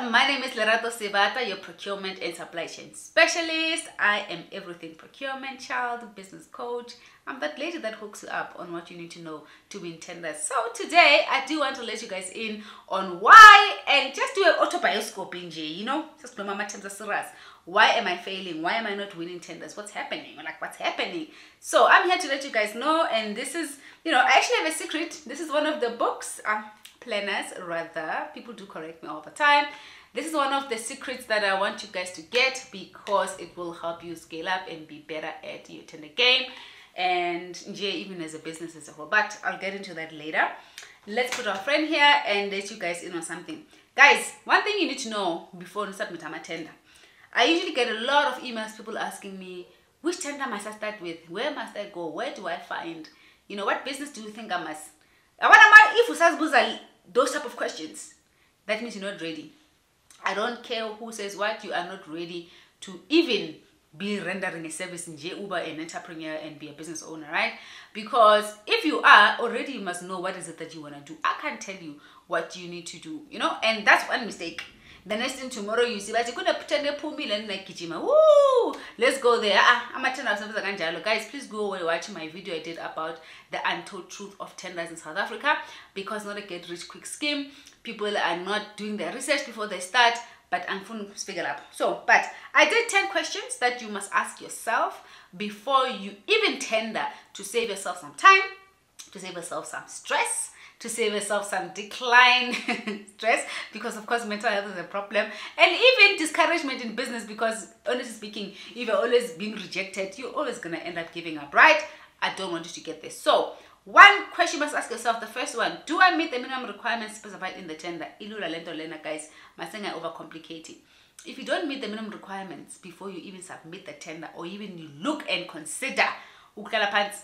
my name is Lerato Sebata, your procurement and supply chain specialist. I am everything procurement, child, business coach. I'm that lady that hooks you up on what you need to know to win tenders. So today, I do want to let you guys in on why, and just do an autobioscoping, you know, just no mama tenders serious. Why am I failing? Why am I not winning tenders? What's happening? Like, what's happening? So I'm here to let you guys know, and this is, you know, I actually have a secret. This is one of the books, planners rather. People do correct me all the time. This is one of the secrets that I want you guys to get because it will help you scale up and be better at your tender game, and even as a business as a whole. But I'll get into that later. Let's put our friend here and let you guys in on something. Guys, one thing you need to know before you submit a tender. I usually get a lot of emails, people asking me, which tender must I start with? Where must I go? Where do I find? You know, what business do you think I must? If you ask those type of questions, that means you're not ready. I don't care who says what, you are not ready to even be rendering a service in Uber, an entrepreneur, and be a business owner, right? Because if you are, already you must know what is it that you want to do. I can't tell you what you need to do, you know, and that's one mistake. The next thing tomorrow you see, but you're gonna pretend they pull me and like Kijima. Woo! Let's go there. I'm a tender service again. Guys, please go and watch my video I did about the untold truth of tenders in South Africa, because not a get rich quick scheme. People are not doing their research before they start, but I'm going to figure out. So, but I did 10 questions that you must ask yourself before you even tender, to save yourself some time, to save yourself some stress, to save yourself some decline stress, because of course mental health is a problem, and even discouragement in business, because honestly speaking, if you're always being rejected, you're always gonna end up giving up, right? I don't want you to get this. So one question you must ask yourself, the first one, do I meet the minimum requirements specified in the tender? Ilula lento lena, guys, mustn't I overcomplicate it? If you don't meet the minimum requirements before you even submit the tender, or even you look and consider, ukala pants,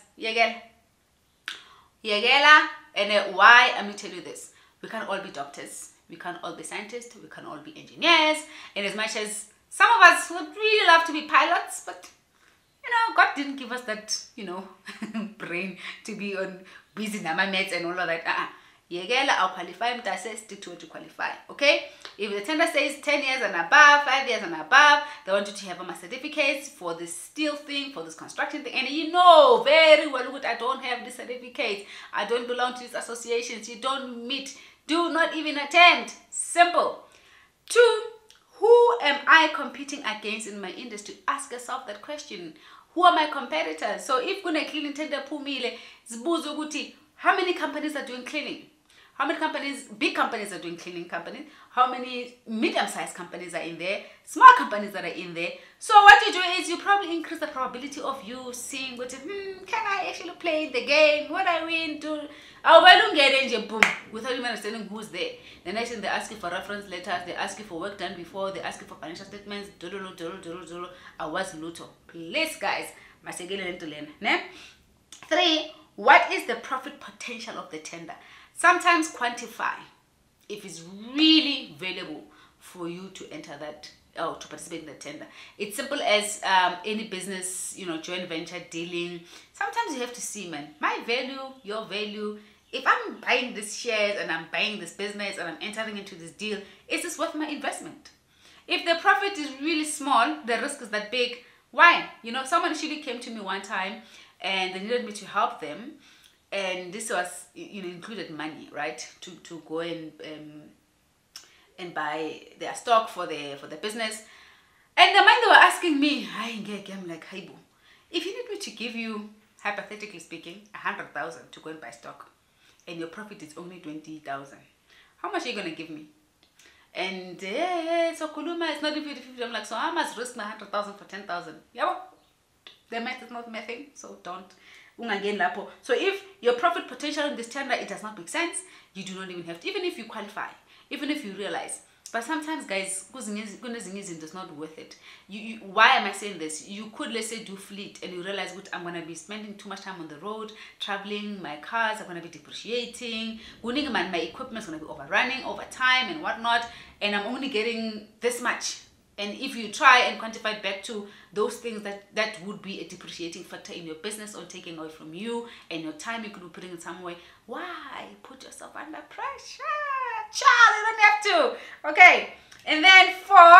Yagela, and why I'm going to tell you this. We can't all be doctors, we can't all be scientists, we can't all be engineers, and as much as some of us would really love to be pilots, but you know, God didn't give us that, you know, brain to be on busy number maths and all of that. Yagela, I'll qualify, but I say stick to what you qualify, okay? If the tender says 10 years and above, 5 years and above, they want you to have my certificates for this steel thing, for this construction thing, and you know very well, look, I don't have the certificates, I don't belong to these associations, you don't meet, do not even attend. Simple. 2, who am I competing against in my industry? Ask yourself that question. Who are my competitors? So if kuna cleaning tender pumile, zibuzo guti, how many companies are doing cleaning? How many companies, big companies are doing cleaning companies? How many medium-sized companies are in there? Small companies that are in there. So what you do is you probably increase the probability of you seeing what, can I actually play the game? What I win? Boom, without even understanding who's there. The next thing, they ask you for reference letters, they ask you for work done before, they ask you for financial statements, I was Luto. Please guys, 3, what is the profit potential of the tender? Sometimes quantify if it's really valuable for you to enter that, or to participate in the tender. It's simple as any business, you know, joint venture dealing. Sometimes you have to see, man, my value, your value. If I'm buying this shares and I'm buying this business and I'm entering into this deal, is this worth my investment? If the profit is really small, the risk is that big, why? You know, someone actually came to me one time and they needed me to help them. And this was, you know, included money, right, to go and buy their stock for the business. And the money they were asking me, I'm like, hey boo, if you need me to give you, hypothetically speaking, 100,000 to go and buy stock, and your profit is only 20,000, how much are you gonna give me? And so Kuluma, it's not even 50. I'm like, so I must risk my 100,000 for 10,000. Yeah, the math is not mathing, so don't. So if your profit potential in this tender, it does not make sense, you do not even have to, even if you qualify, even if you realize. But sometimes, guys, it's not worth it. Why am I saying this? You could, let's say, do fleet and you realize, I'm going to be spending too much time on the road, traveling, my cars are going to be depreciating, my equipment is going to be overrunning over time and whatnot, and I'm only getting this much. And if you try and quantify it back to those things, that would be a depreciating factor in your business, or taking away from you and your time you could be putting in some way. Why put yourself under pressure? Child, you don't have to. Okay. And then four,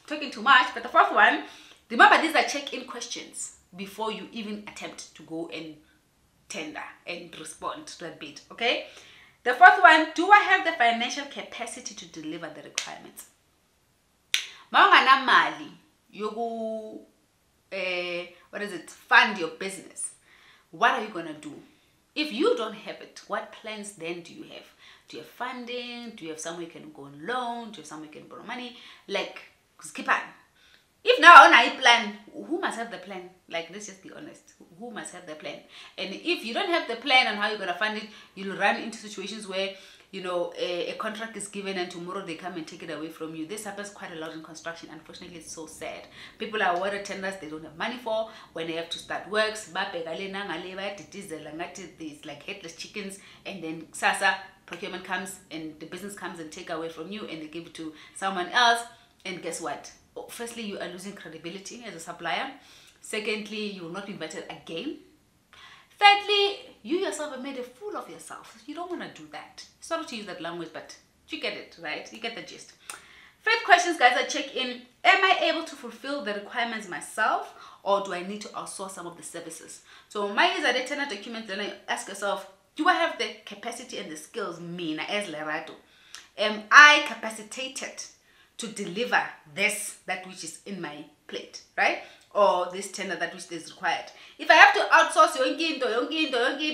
talking too much, but the fourth one, remember these are check-in questions before you even attempt to go and tender and respond to that bid, okay? The fourth one, do I have the financial capacity to deliver the requirements? Mali yogu fund your business. What are you gonna do? If you don't have it, what plans then do you have? Do you have funding? Do you have somewhere you can go on loan? Do you have somewhere you can borrow money? Like, skip on. If now on a plan, who must have the plan? Like, let's just be honest. Who must have the plan? And if you don't have the plan on how you're going to fund it, you'll run into situations where, you know, a contract is given and tomorrow they come and take it away from you. This happens quite a lot in construction. Unfortunately, it's so sad. People are awarded tenders they don't have money for when they have to start works. It's like headless chickens, and then Sasa procurement comes and the business comes and take away from you and they give it to someone else. And guess what? Firstly, you are losing credibility as a supplier. Secondly, you will not be invited again. Thirdly, you yourself have made a fool of yourself. You don't want to do that. Sorry to use that language, but you get it, right? You get the gist. Fifth questions, guys, I check in. Am I able to fulfill the requirements myself, or do I need to outsource some of the services? So my is a tender document, then I ask yourself, do I have the capacity and the skills, me, as Lerato? Am I capacitated to deliver that which is in my plate, right? Or this tender that which is required. If I have to outsource and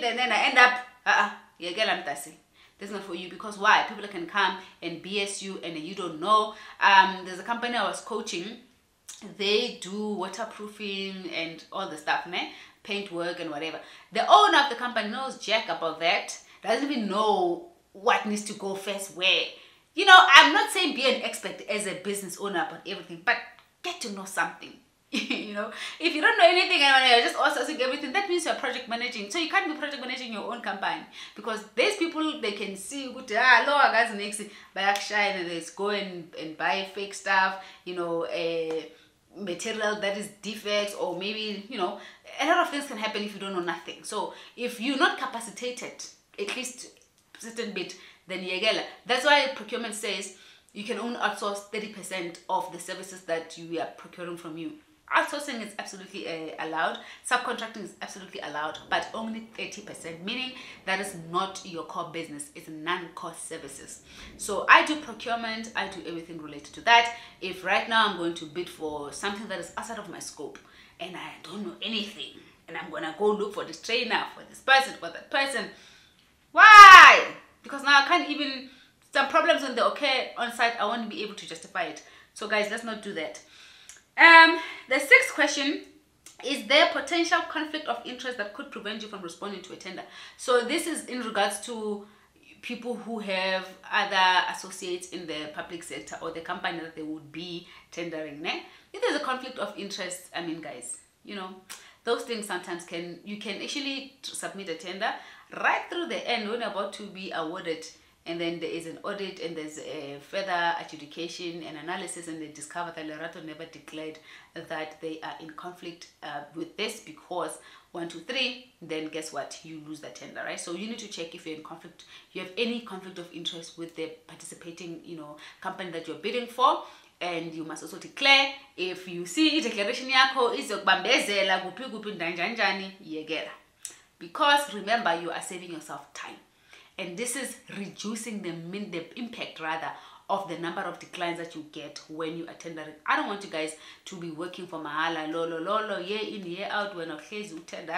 then I end up, that's not for you. Because why? People can come and BS you and you don't know. There's a company I was coaching. They do waterproofing and all the stuff, paint work and whatever. The owner of the company knows jack about that. Doesn't even know what needs to go first where. You know, I'm not saying be an expert as a business owner about everything, but get to know something. You know, if you don't know anything and you're just outsourcing everything, that means you're project managing. So you can't be project managing your own company, because there's people, they can see lower guys next by shine and let's go and buy fake stuff, you know, material that is defects, or maybe, you know, a lot of things can happen if you don't know nothing. So if you're not capacitated, at least a certain bit, then yegela. That's why procurement says you can only outsource 30% of the services that you are procuring from you. Outsourcing is absolutely allowed. Subcontracting is absolutely allowed, but only 30%, meaning that is not your core business. It's non-core services. So I do procurement. I do everything related to that. If right now I'm going to bid for something that is outside of my scope and I don't know anything, and I'm going to go look for this trainer, for this person, for that person, why? Because now I can't even, some problems when they occur on site, I won't be able to justify it. So guys, let's not do that. The sixth question, is there potential conflict of interest that could prevent you from responding to a tender? So this is in regards to people who have other associates in the public sector or the company that they would be tendering. If there's a conflict of interest, I mean, guys, you know, those things sometimes you can actually submit a tender right through the end when you're about to be awarded, and then there is an audit and there's a further adjudication and analysis, and they discover that Lerato never declared that they are in conflict with this because 1, 2, 3, then guess what? You lose the tender, right? So you need to check if you're in conflict, you have any conflict of interest with the participating, you know, company that you're bidding for. And you must also declare, if you see declaration yako izokubambezela kuphi ndanjani yegela. Because remember, you are saving yourself time, and this is reducing the impact rather of the number of declines that you get when you are tendering. I don't want you guys to be working for mahala, lolo, year in, year out, when you tender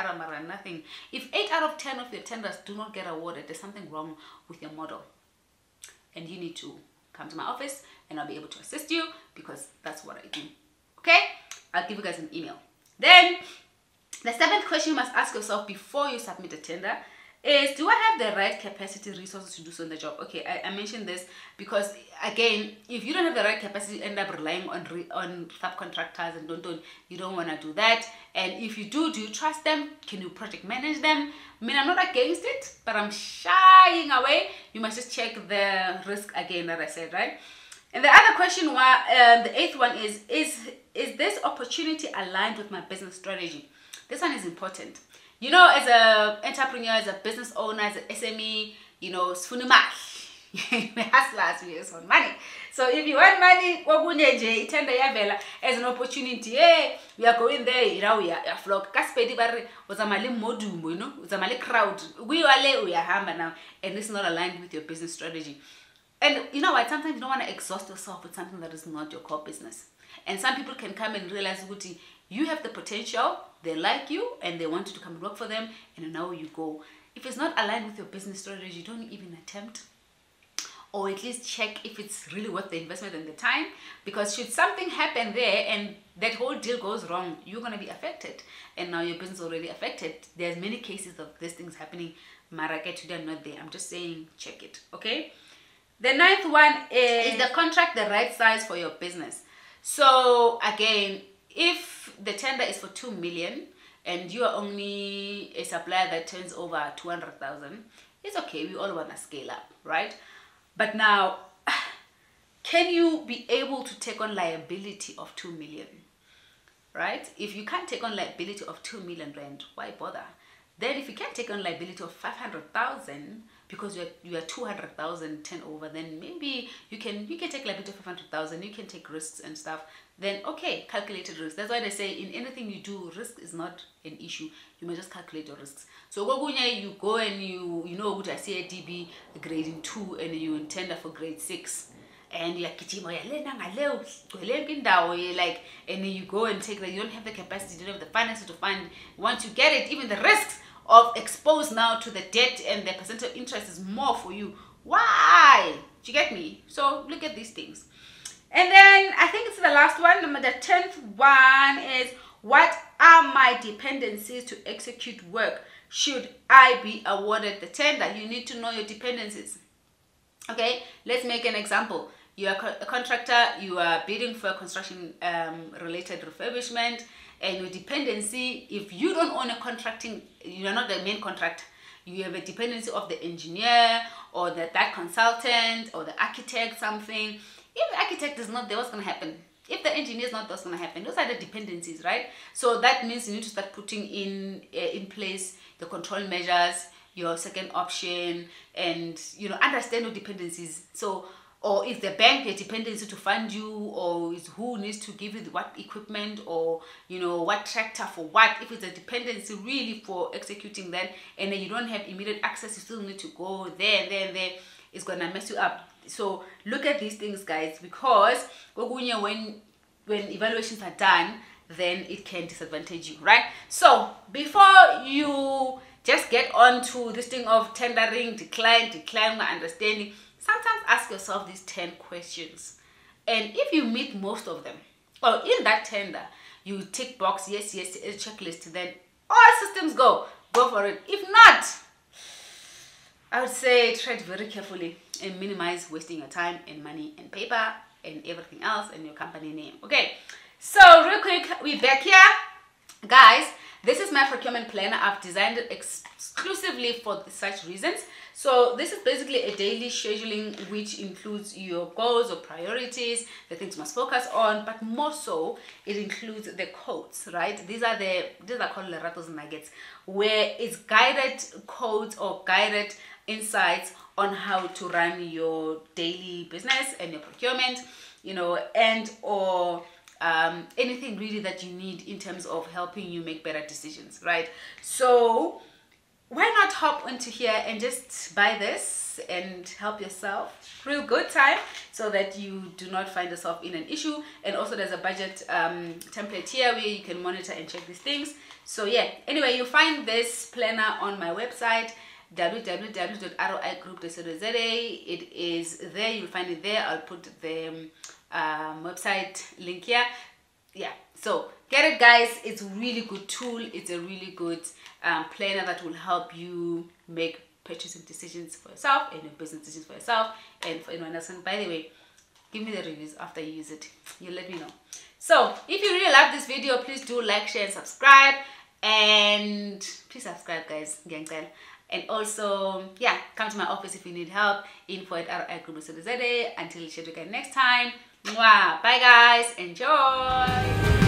nothing. If 8 out of 10 of your tenders do not get awarded, there's something wrong with your model, and you need to come to my office and I'll be able to assist you, because that's what I do. Okay, I'll give you guys an email. Then the seventh question you must ask yourself before you submit a tender is, do I have the right capacity, resources to do so in the job? Okay, I mentioned this because, again, if you don't have the right capacity, you end up relying on subcontractors, and you don't want to do that. And if you do you trust them? Can you project manage them? I mean, I'm not against it, but I'm shying away. You must just check the risk again that I said, right? And the other question, the eighth one is this opportunity aligned with my business strategy? This one is important. You know, as an entrepreneur, as a business owner, as an SME, you know, Hustlers, we just want money. So if you want money, tender yavela as an opportunity. Hey, we are going there, we are flock. Kaspedi barre was a mali modum, you know, was a mali crowd. We are hammer now, and it's not aligned with your business strategy. And you know what? Sometimes you don't want to exhaust yourself with something that is not your core business. And some people can come and realize, Guti, you have the potential, they like you, and they want you to come and work for them, and now you go. If it's not aligned with your business strategy, don't even attempt. Or at least check if it's really worth the investment and the time. Because should something happen there and that whole deal goes wrong, you're going to be affected. And now your business is already affected. There's many cases of these things happening. Marake today, I'm not there. I'm just saying, check it. Okay? The ninth one is the contract the right size for your business. So again, if the tender is for 2 million and you are only a supplier that turns over 200,000, it's okay. We all want to scale up, right? But now, can you be able to take on liability of 2 million, right? If you can't take on liability of 2 million rand, why bother? Then if you can't take on liability of 500,000 because you are 200,000 turnover, then maybe you can take liability of 500,000. You can take risks and stuff. Then okay, calculated risk. That's why they say in anything you do, risk is not an issue. You must just calculate your risks. So you go and you know what I say, DB grading 2 and you intend for grade 6. And you're like, and you go and take that. You don't have the capacity, you don't have the finances to fund. Once you get it, even the risks of exposed now to the debt and the percent of interest is more for you. Why? Do you get me? So look at these things. And then I think it's the last one. The 10th one is, what are my dependencies to execute work? Should I be awarded the tender? You need to know your dependencies. Okay, let's make an example. You are a contractor, you are bidding for a construction related refurbishment, and your dependency, if you don't own a contracting, you are not the main contractor, you have a dependency of the engineer or that consultant or the architect, something. If the architect is not there, what's going to happen? If the engineer is not there, what's going to happen? Those are the dependencies, right? So that means you need to start putting in place the control measures, your second option, and understand your dependencies. So, or is the bank a dependency to fund you, or is who needs to give you what equipment, or what tractor for what? If it's a dependency really for executing that, and then you don't have immediate access, you still need to go there, it's gonna mess you up. So look at these things, guys, because when evaluations are done, then it can disadvantage you, right? So before you just get on to this thing of tendering, decline, understanding, sometimes ask yourself these 10 questions. And if you meet most of them, or in that tender, you tick box, yes, a checklist, then all systems go for it. If not, I would say tread very carefully and minimize wasting your time and money and paper and everything else and your company name. Okay, so real quick, we're back here. Guys, this is my procurement planner. I've designed it exclusively for such reasons. So this is basically a daily scheduling which includes your goals or priorities, the things you must focus on, but more so it includes the codes, right? These are called Lerato nuggets, where it's guided codes or guided insights on how to run your daily business and your procurement, and or anything really that you need in terms of helping you make better decisions, right? So why not hop into here and just buy this and help yourself real good time so that you do not find yourself in an issue. And also there's a budget template here where you can monitor and check these things. So yeah, anyway, you'll find this planner on my website, www.roigroup.co.za. It is there, you'll find it there. I'll put the website link here. Yeah, so get it, guys. It's a really good tool. It's a really good planner that will help you make purchasing decisions for yourself and your business decisions for yourself and for anyone else. And by the way, give me the reviews after you use it. You let me know. So if you really love this video, please do like, share, and subscribe. And please subscribe, guys. And also, yeah, come to my office if you need help. info@roigroup.co.za. Until we chat again next time. Mwah. Bye, guys. Enjoy.